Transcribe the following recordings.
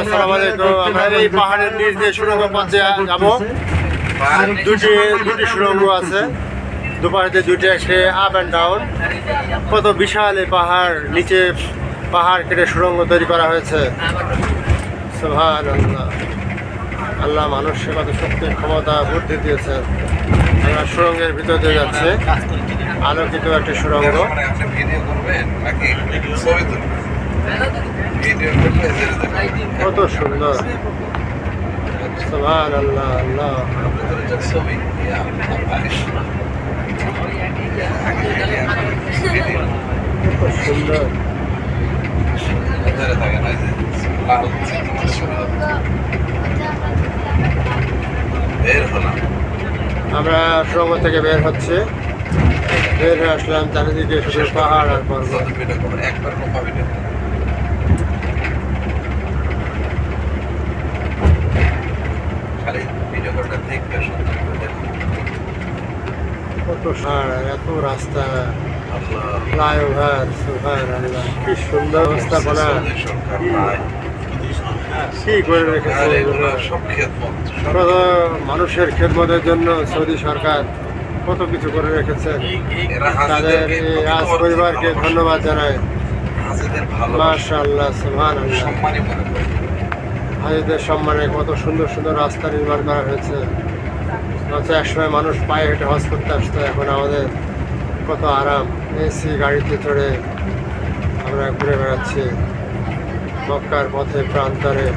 আসসালামু আলাইকুম। আমরা এই পাহাড়ের নিচ দিয়ে সুড়ঙ্গ পথে যাবো। দুটি সুড়ঙ্গ আছে, দুপাশে দুটি একটি আপ অ্যান্ড ডাউন। কত বিশাল এই পাহাড়, নিচে পাহাড় কেটে সুড়ঙ্গ তৈরি করা হয়েছে। সুবহানাল্লাহ, আল্লাহ মানুষকে কত শক্তি, ক্ষমতা, বুদ্ধি দিয়েছেন। আমরা সুড়ঙ্গের ভিতর দিয়ে যাচ্ছে, আলোকিত একটি সুড়ঙ্গ। কত সুন্দর, সুবহানাল্লাহ, আল্লাহ কত সুন্দর। আমরা সুড়ঙ্গ থেকে বের হচ্ছে, বের হয়ে আসলাম, চারিদিকে শুধু পাহাড় আর পর্বত। কত সার, এত রাস্তা, ফ্লাইওভার, সুবহানাল্লাহ, কি সুন্দর ব্যবস্থাপনা, কি করে রেখেছে এগুলো। কত মানুষের খেদমতের জন্য সৌদি সরকার কত কিছু করে রেখেছেন। তাদের রাজ পরিবারকে ধন্যবাদ জানায়। মাশাআল্লাহ, সুবহানাল্লাহ, হাজিদের সম্মানে কত সুন্দর সুন্দর রাস্তা নির্মাণ করা হয়েছে। একসময় মানুষ পায়ে হেঁটে হজ করতে আসতো, এখন আমাদের কত আরাম, এসি গাড়িতে চড়ে আমরা ঘুরে বেড়াচ্ছি মক্কার পথে প্রান্তরে।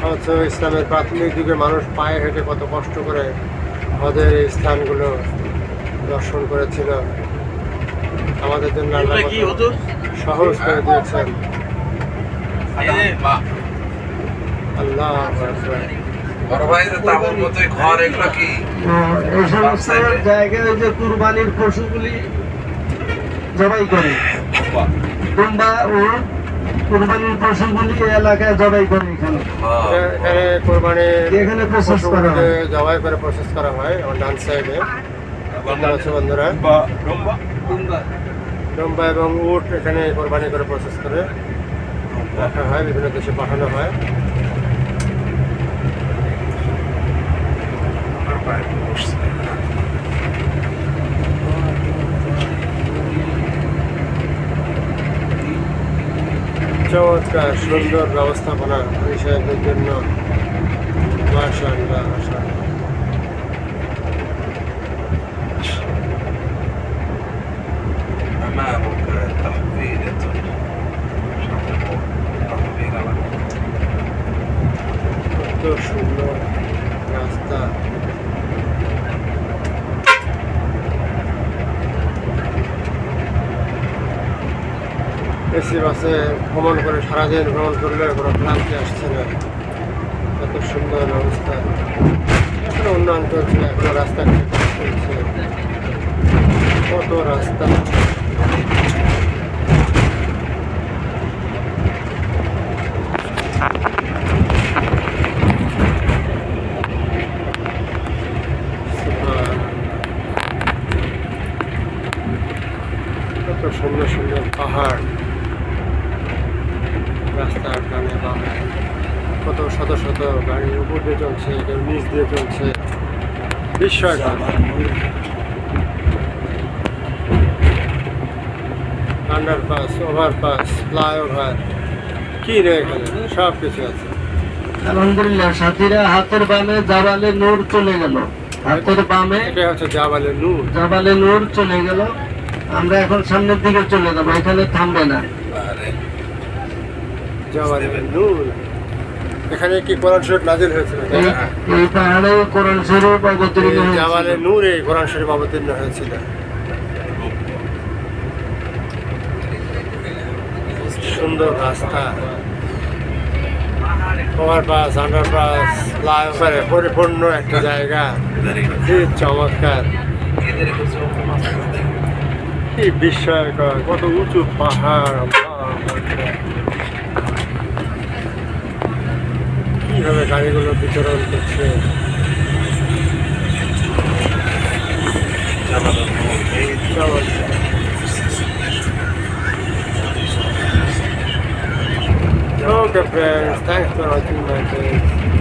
অথচ ইসলামের প্রাথমিক যুগে মানুষ পায়ে হেঁটে কত কষ্ট করে হজের এই স্থানগুলো দর্শন করেছিল। আমাদের জন্য আল্লাহ কত সহজ করে দিয়েছেন। আল্লাহ এই সমস্ত জায়গায় যে কুরবানির পশুগুলি জবাই করে, কিংবা ও কুরবানির পশুগুলি এলাকায় জবাই করে। এখানে কোরবানি এখানে প্রসেস করা হয়, জবাই করে প্রসেস করা হয়। আমার ডান সাইডে আছে বন্ধুরা, ডম্বা এবং উট এখানে কোরবানি করে প্রসেস করে রাখা হয়, বিভিন্ন দেশে পাঠানো হয়। চমৎকার সুন্দর ব্যবস্থাপনা হিসাবের জন্য মাশাআল্লাহ, মাশাআল্লাহ। কত সুন্দর রাস্তা, এসি বাসে ভ্রমণ করে সারাদিন ভ্রমণ করলে কোনো ক্লান্তি আসছে না। কত সুন্দর অবস্থা, এখনো উন্নয়ন চলছে, এখনো রাস্তা চলছে, কত রাস্তা। কত সুন্দর সুন্দর পাহাড়, রাস্তার ডানে বামে কত শত শত গাড়ি উপর দিয়ে চলছে, কেউ নিচ দিয়ে চলছে, বিস্ময়কর। আন্ডারপাস, ওভারপাস, ফ্লাইওভার, কি রে, এখানে সব কিছু আছে। আলহামদুলিল্লাহ। সাথীরা, হাতের বামে জাবালে নূর চলে গেল, হাতের বামে এটা হচ্ছে জাবালে নূর। জাবালে নূর চলে গেল। আমরা এখন সামনের দিকে চলে যাবো, এখানে থামবে না। জাবালে নূর, এখানে কি কোরআন শরীফ নাজিল হয়েছিল? এই পাহাড়ে কোরআন শরীফ অবতীর্ণ হয়েছিল। জাবালে নূরে কোরআন শরীফ অবতীর্ণ হয়েছিল। সুন্দর রাস্তা, ওভারপাস, আন্ডারপাস, ফ্লাইওভারে পরিপূর্ণ একটা জায়গা, কি চমৎকার, কি বিস্ময়কর, কত উঁচু পাহাড়, কিভাবে গাড়িগুলো বিচরণ করছে। সব Okay, friends. Thanks for watching my page.